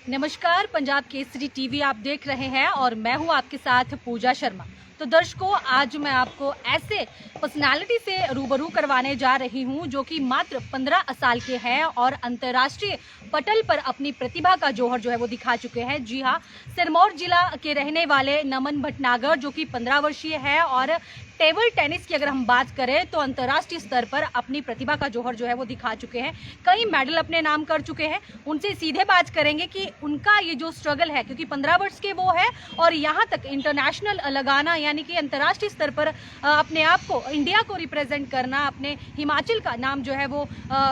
नमस्कार, पंजाब केसरी टीवी आप देख रहे हैं और मैं हूं आपके साथ पूजा शर्मा। तो दर्शकों, आज मैं आपको ऐसे पर्सनालिटी से रूबरू करवाने जा रही हूं जो कि मात्र 15 साल के हैं और अंतर्राष्ट्रीय पटल पर अपनी प्रतिभा का जौहर जो है वो दिखा चुके हैं। जी हां, सिरमौर जिला के रहने वाले नमन भटनागर जो कि 15 वर्षीय है और टेबल टेनिस की अगर हम बात करें तो अंतर्राष्ट्रीय स्तर पर अपनी प्रतिभा का जौहर जो है वो दिखा चुके हैं। कई मेडल अपने नाम कर चुके हैं। उनसे सीधे बात करेंगे कि उनका ये जो स्ट्रगल है, क्योंकि 15 वर्ष के वो है और यहाँ तक इंटरनेशनल लगाना यानी कि अंतर्राष्ट्रीय स्तर पर अपने आप को, इंडिया को रिप्रेजेंट करना, अपने हिमाचल का नाम जो है वो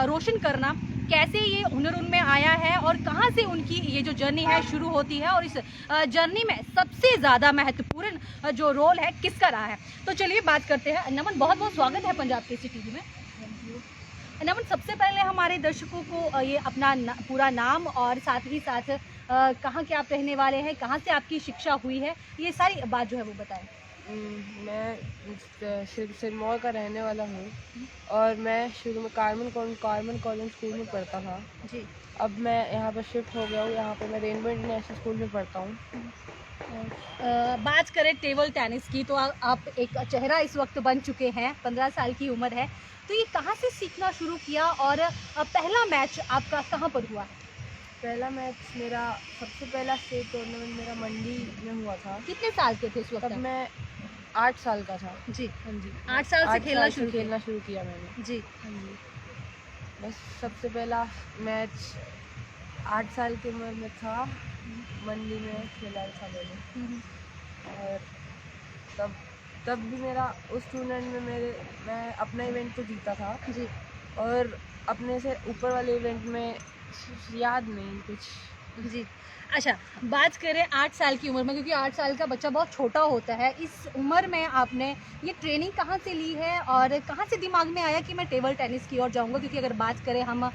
रोशन करना, कैसे ये हुनर उनमें आया है और कहाँ से उनकी ये जो जर्नी है शुरू होती है और इस जर्नी में सबसे ज़्यादा महत्वपूर्ण जो रोल है किसका रहा है। तो चलिए बात करते हैं। नमन, बहुत बहुत स्वागत है पंजाब केसरी टीवी में। नमन, सबसे पहले हमारे दर्शकों को ये अपना पूरा नाम और साथ ही साथ कहाँ के आप रहने वाले हैं, कहाँ से आपकी शिक्षा हुई है, ये सारी बात जो है वो बताएं। मैं सिरमौर का रहने वाला हूँ और मैं शुरू में कार्मन कॉलेज स्कूल में पढ़ता था जी। अब मैं यहाँ पर शिफ्ट हो गया हूँ। यहाँ पर मैं रेनबो इंटरनेशनल स्कूल में पढ़ता हूँ। बात करें टेबल टेनिस की तो आप एक चेहरा इस वक्त बन चुके हैं, 15 साल की उम्र है। तो ये कहाँ से सीखना शुरू किया और पहला मैच आपका कहाँ पर हुआ? पहला मैच मेरा, सबसे पहला स्टेट टूर्नामेंट मेरा मंडी में हुआ था। कितने साल के थे उस वक्त? तब मैं 8 साल का था। जी। हाँ जी, 8 साल से खेलना शुरू किया मैंने। जी। हाँ जी, बस सबसे पहला मैच 8 साल की उम्र में था, मंडी में खेला था मैंने। और तब तब भी मेरा उस टूर्नामेंट में मैं अपना इवेंट तो जीता था जी। और अपने से ऊपर वाले इवेंट में याद नहीं कुछ। जी। अच्छा, बात करें 8 साल की उम्र में, क्योंकि 8 साल का बच्चा बहुत छोटा होता है। इस उम्र में आपने ये ट्रेनिंग कहाँ से ली है और कहाँ से दिमाग में आया कि मैं टेबल टेनिस की ओर जाऊँगा? क्योंकि अगर बात करें हम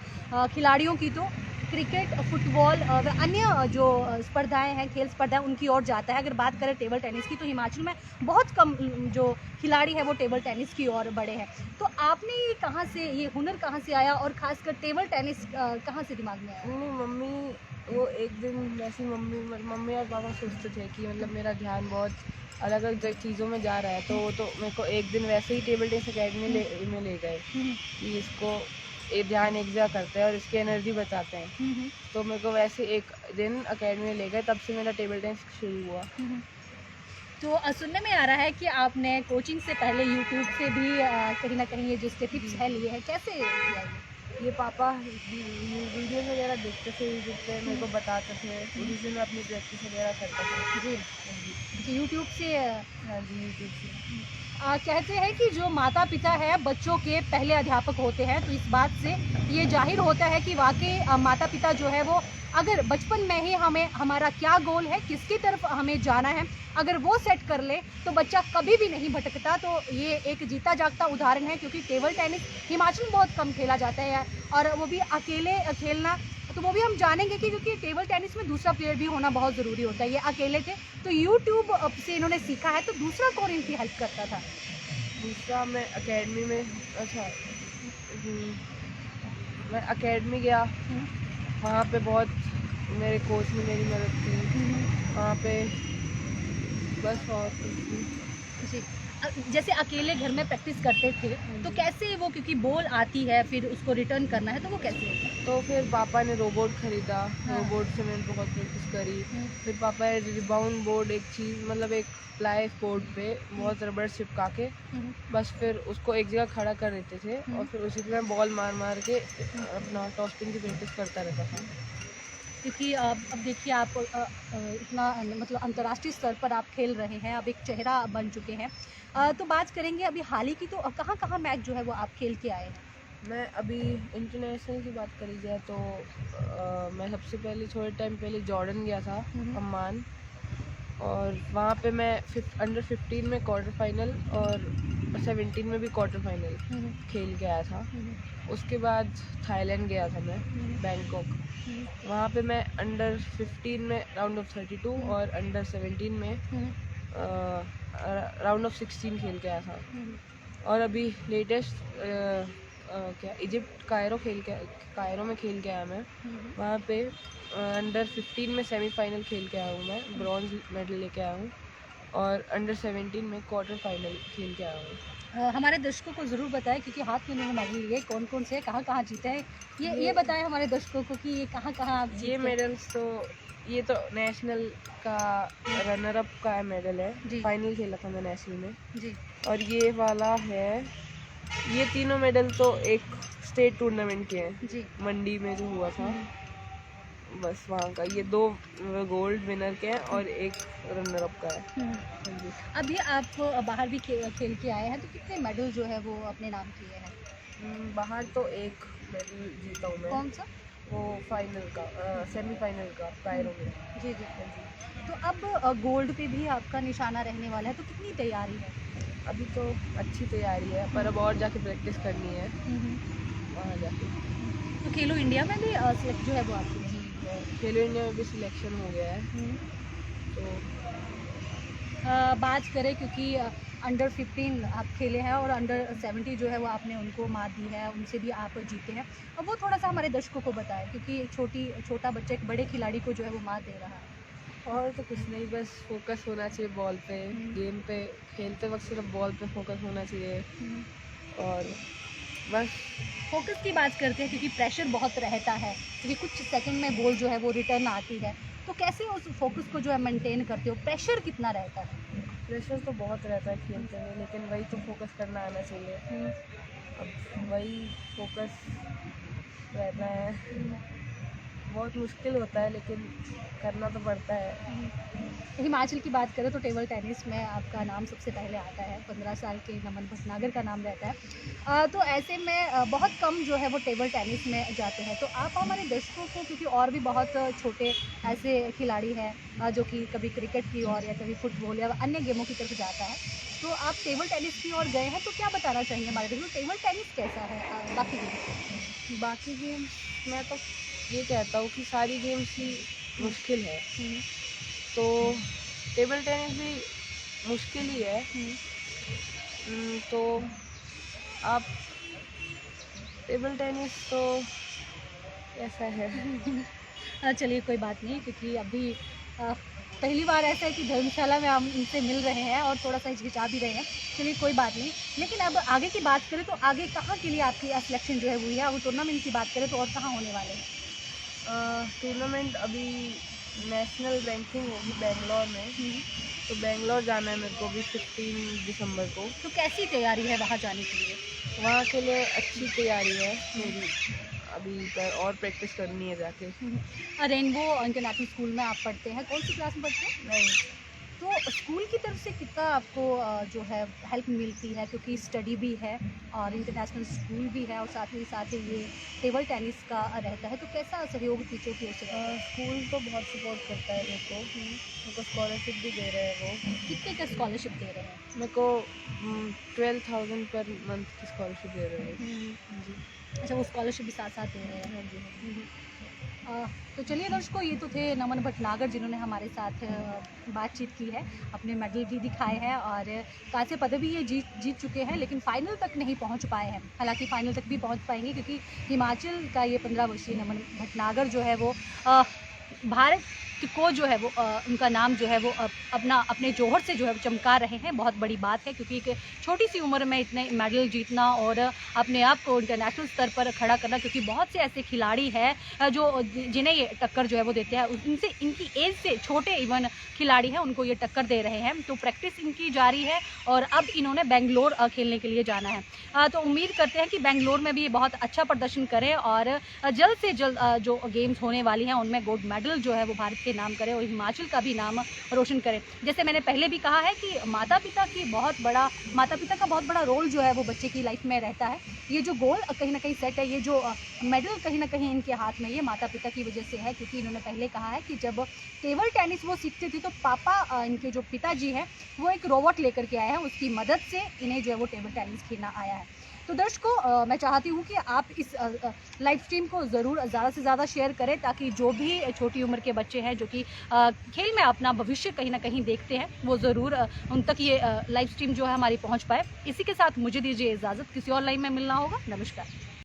खिलाड़ियों की तो क्रिकेट, फुटबॉल और अन्य जो स्पर्धाएँ हैं, खेल स्पर्धाएँ, उनकी ओर जाता है। अगर बात करें टेबल टेनिस की तो हिमाचल में बहुत कम जो खिलाड़ी है वो टेबल टेनिस की ओर बढ़े हैं। तो आपने ये कहाँ से, ये हुनर कहाँ से आया और ख़ासकर टेबल टेनिस कहाँ से दिमाग में आया? नहीं, मम्मी वो एक दिन वैसी मम्मी और पापा सोचते थे कि मतलब मेरा ध्यान बहुत अलग अलग चीज़ों में जा रहा है, तो वो तो मेरे को एक दिन वैसे ही टेबल टेनिस अकेडमी में ले गए कि इसको ध्यान एक जगह करते हैं और इसकी एनर्जी बचाते हैं। तो मेरे को वैसे एक दिन अकेडमी में ले गए, तब से मेरा टेबल टेनिस शुरू हुआ। तो सुनने में आ रहा है कि आपने कोचिंग से पहले यूट्यूब से भी कहीं ना कहीं ये जो टिप्स है लिए हैं, कैसे किया ये पापा वीडियो वगैरह देखते थे, यूट्यूब पे मेरे को बताते थे, उसी से मैं अपनी प्रैक्टिस वगैरह करता था। जी, यूट्यूब से? हाँ जी, यूट्यूब से। कहते हैं कि जो माता पिता है बच्चों के पहले अध्यापक होते हैं, तो इस बात से ये जाहिर होता है कि वाकई माता पिता जो है वो अगर बचपन में ही हमें हमारा क्या गोल है, किसकी तरफ हमें जाना है, अगर वो सेट कर ले तो बच्चा कभी भी नहीं भटकता। तो ये एक जीता जागता उदाहरण है, क्योंकि टेबल टेनिस हिमाचल में बहुत कम खेला जाता है और वो भी अकेले खेलना, तो वो भी हम जानेंगे कि क्योंकि टेबल टेनिस में दूसरा प्लेयर भी होना बहुत ज़रूरी होता है। ये अकेले थे तो यूट्यूब से इन्होंने सीखा है, तो दूसरा कौन इनकी हेल्प करता था? दूसरा मैं अकेडमी में, अच्छा, मैं अकेडमी गया, वहाँ पे बहुत मेरे कोच ने मेरी मदद की वहाँ पे, बस। और जी। जैसे अकेले घर में प्रैक्टिस करते थे तो कैसे वो, क्योंकि बॉल आती है फिर उसको रिटर्न करना है, तो वो कैसे होता है? तो फिर पापा ने रोबोट खरीदा। हाँ। रोबोट से मैंने बहुत प्रैक्टिस करी। फिर पापा ने रिबाउंड बोर्ड, एक चीज़ मतलब एक प्लाई बोर्ड पे बहुत रबड़ चिपका के बस फिर उसको एक जगह खड़ा कर देते थे और फिर उसी पे मैं बॉल मार मार के अपना टॉसपिन की प्रैक्टिस करता रहता था। क्योंकि अब देखिए आप इतना मतलब अंतर्राष्ट्रीय स्तर पर आप खेल रहे हैं, अब एक चेहरा बन चुके हैं। तो बात करेंगे अभी हाल ही की, तो कहाँ कहाँ मैच जो है वो आप खेल के आए हैं? मैं अभी इंटरनेशनल की बात करी जाए तो मैं सबसे पहले थोड़े टाइम पहले जॉर्डन गया था, अम्मान, और वहाँ पे मैं अंडर 15 में क्वार्टर फाइनल और 17 में भी क्वार्टर फाइनल खेल के आया था। उसके बाद थाईलैंड गया था मैं, बैंकॉक। वहाँ पे मैं अंडर 15 में राउंड ऑफ 32 और अंडर 17 में राउंड ऑफ 16 खेल के आया था। और अभी लेटेस्ट क्या इजिप्ट कायरो में खेल के आया मैं। वहाँ पे अंडर 15 में सेमीफाइनल खेल के आया हूँ मैं, ब्रॉन्ज मेडल लेके आया हूँ। और अंडर 17 में क्वार्टर फाइनल खेल के आया हूँ। हमारे दर्शकों को ज़रूर बताएं, क्योंकि हाथ में इन्होंने मेडल लिए, कौन कौन से कहाँ कहाँ जीते हैं, ये बताएं हमारे दर्शकों को कि ये कहाँ कहाँ आप जीते ये हैं। मेडल्स तो ये तो नेशनल का रनर अप का मेडल जी। है, फाइनल खेला था मैं नेशनल में। जी और ये वाला है, ये तीनों मेडल तो एक स्टेट टूर्नामेंट के हैं, जी। मंडी में जो हुआ था बस वहाँ का। ये 2 गोल्ड विनर के हैं और एक रनर अप का है। हाँ जी। अभी आप बाहर भी खेल के आए हैं, तो कितने मेडल जो है वो अपने नाम किए हैं? बाहर तो एक मेडल जीता हूँ मैं। कौन सा? वो फाइनल का, सेमीफाइनल का कायरो में। जी जी। तो अब गोल्ड पे भी आपका निशाना रहने वाला है, तो कितनी तैयारी है? अभी तो अच्छी तैयारी है, पर अब और जाके प्रैक्टिस करनी है वहाँ जाके। तो खेलो इंडिया में भी सिलेक्ट जो है वो आपकी है? खेलो इंडिया में भी सिलेक्शन हो गया है। तो बात करें, क्योंकि अंडर 15 आप खेले हैं और अंडर 70 जो है वो आपने उनको मात दी है, उनसे भी आप जीते हैं, और वो थोड़ा सा हमारे दर्शकों को बताएं, क्योंकि छोटा बच्चा एक बड़े खिलाड़ी को जो है वो मात दे रहा है। और तो कुछ नहीं, बस फोकस होना चाहिए बॉल पे, गेम पे। खेलते वक्त सिर्फ बॉल पे फोकस होना चाहिए और बस। फोकस की बात करते हैं, क्योंकि प्रेशर बहुत रहता है, क्योंकि कुछ सेकंड में बॉल जो है वो रिटर्न आती है, तो कैसे उस फोकस को जो है मेंटेन करते हो? प्रेशर कितना रहता है? प्रेशर तो बहुत रहता है खेलते में, लेकिन वही तो फोकस करना आना चाहिए। अब वही फोकस रहना है। बहुत मुश्किल होता है, लेकिन करना तो पड़ता है। हिमाचल की बात करें तो टेबल टेनिस में आपका नाम सबसे पहले आता है, 15 साल के नमन भटनागर का नाम रहता है। तो ऐसे में बहुत कम जो है वो टेबल टेनिस में जाते हैं, तो आप हमारे दर्शकों को, क्योंकि और भी बहुत छोटे ऐसे खिलाड़ी हैं जो कि कभी क्रिकेट की ओर या कभी फुटबॉल या अन्य गेमों की तरफ जाता है, तो आप टेबल टेनिस की ओर गए हैं, तो क्या बताना चाहिए हमारे दर्शकों को, टेबल टेनिस कैसा है बाकी गेम? बाकी गेम्स मैं तो ये कहता हूँ कि सारी गेम्स ही मुश्किल है, तो टेबल टेनिस भी मुश्किल ही है। तो आप टेबल टेनिस तो ऐसा है। चलिए कोई बात नहीं, क्योंकि अभी पहली बार ऐसा है कि धर्मशाला में हम इनसे मिल रहे हैं और थोड़ा सा हिचकिचा भी रहे हैं। चलिए कोई बात नहीं, लेकिन अब आगे की बात करें तो आगे कहाँ के लिए आपकी सिलेक्शन जो है हुई है? अगर टूर्नामेंट की बात करें तो और कहाँ होने वाले हैं? टूर्नामेंट अभी नेशनल रैंकिंग होगी बेंगलोर में, तो बेंगलोर जाना है मेरे को भी 15 दिसंबर को। तो कैसी तैयारी है वहाँ जाने के लिए? वहाँ के लिए अच्छी तैयारी है मेरी, अभी पर और प्रैक्टिस करनी है जाके। रेनबो इंटरनेशनल स्कूल में आप पढ़ते हैं, कौन सी क्लास में पढ़ते हैं? नहीं, तो स्कूल की तरफ से कितना आपको जो है हेल्प मिलती है, क्योंकि स्टडी भी है और इंटरनेशनल स्कूल भी है और साथ ही ये टेबल टेनिस का रहता है, तो कैसा सहयोग टीचर की ओर से? स्कूल तो बहुत सपोर्ट करता है मेरे को स्कॉलरशिप भी दे रहे हैं वो। कितने का स्कॉलरशिप दे रहे हैं? मेरे को 12,000 पर मंथ की स्कॉलरशिप दे रहे हैं जी। अच्छा, वो स्कॉलरशिप भी साथ साथ दे रहे हैं। हाँ जी। तो चलिए दर्शकों, ये तो थे नमन भटनागर, जिन्होंने हमारे साथ बातचीत की है, अपने मेडल भी दिखाए हैं और कांस्य पदक भी ये जीत चुके हैं, लेकिन फाइनल तक नहीं पहुंच पाए हैं। हालांकि फाइनल तक भी पहुंच पाएंगे, क्योंकि हिमाचल का ये 15 वर्षीय नमन भटनागर जो है वो भारत को जो है वो उनका नाम जो है वो अपने जौहर से जो है चमका रहे हैं। बहुत बड़ी बात है, क्योंकि एक छोटी सी उम्र में इतने मेडल जीतना और अपने आप को इंटरनेशनल स्तर पर खड़ा करना, क्योंकि बहुत से ऐसे खिलाड़ी हैं जो जिन्हें ये टक्कर जो है वो देते हैं, इनसे इनकी एज से छोटे इवन खिलाड़ी हैं उनको ये टक्कर दे रहे हैं। तो प्रैक्टिस इनकी जारी है और अब इन्होंने बेंगलोर खेलने के लिए जाना है। तो उम्मीद करते हैं कि बेंगलोर में भी ये बहुत अच्छा प्रदर्शन करें और जल्द से जल्द जो गेम्स होने वाली हैं उनमें गोल्ड मेडल जो है वो भारत के नाम करे और हिमाचल का भी नाम रोशन करे। जैसे मैंने पहले भी कहा है कि माता पिता का बहुत बड़ा रोल जो है वो बच्चे की लाइफ में रहता है। ये जो गोल कहीं ना कहीं सेट है, ये जो मेडल कहीं ना कहीं इनके हाथ में, ये माता पिता की वजह से है, क्योंकि इन्होंने पहले कहा है कि जब टेबल टेनिस वो सीखते थे तो पापा, इनके जो पिताजी हैं, वो एक रोबोट लेकर के आए हैं, उसकी मदद से इन्हें जो है वो टेबल टेनिस खेलना आया है। तो दर्शकों, मैं चाहती हूँ कि आप इस लाइव स्ट्रीम को ज़रूर ज़्यादा से ज़्यादा शेयर करें, ताकि जो भी छोटी उम्र के बच्चे हैं जो कि खेल में अपना भविष्य कहीं ना कहीं देखते हैं, वो ज़रूर उन तक ये लाइव स्ट्रीम जो है हमारी पहुँच पाए। इसी के साथ मुझे दीजिए इजाज़त, किसी और लाइव में मिलना होगा। नमस्कार।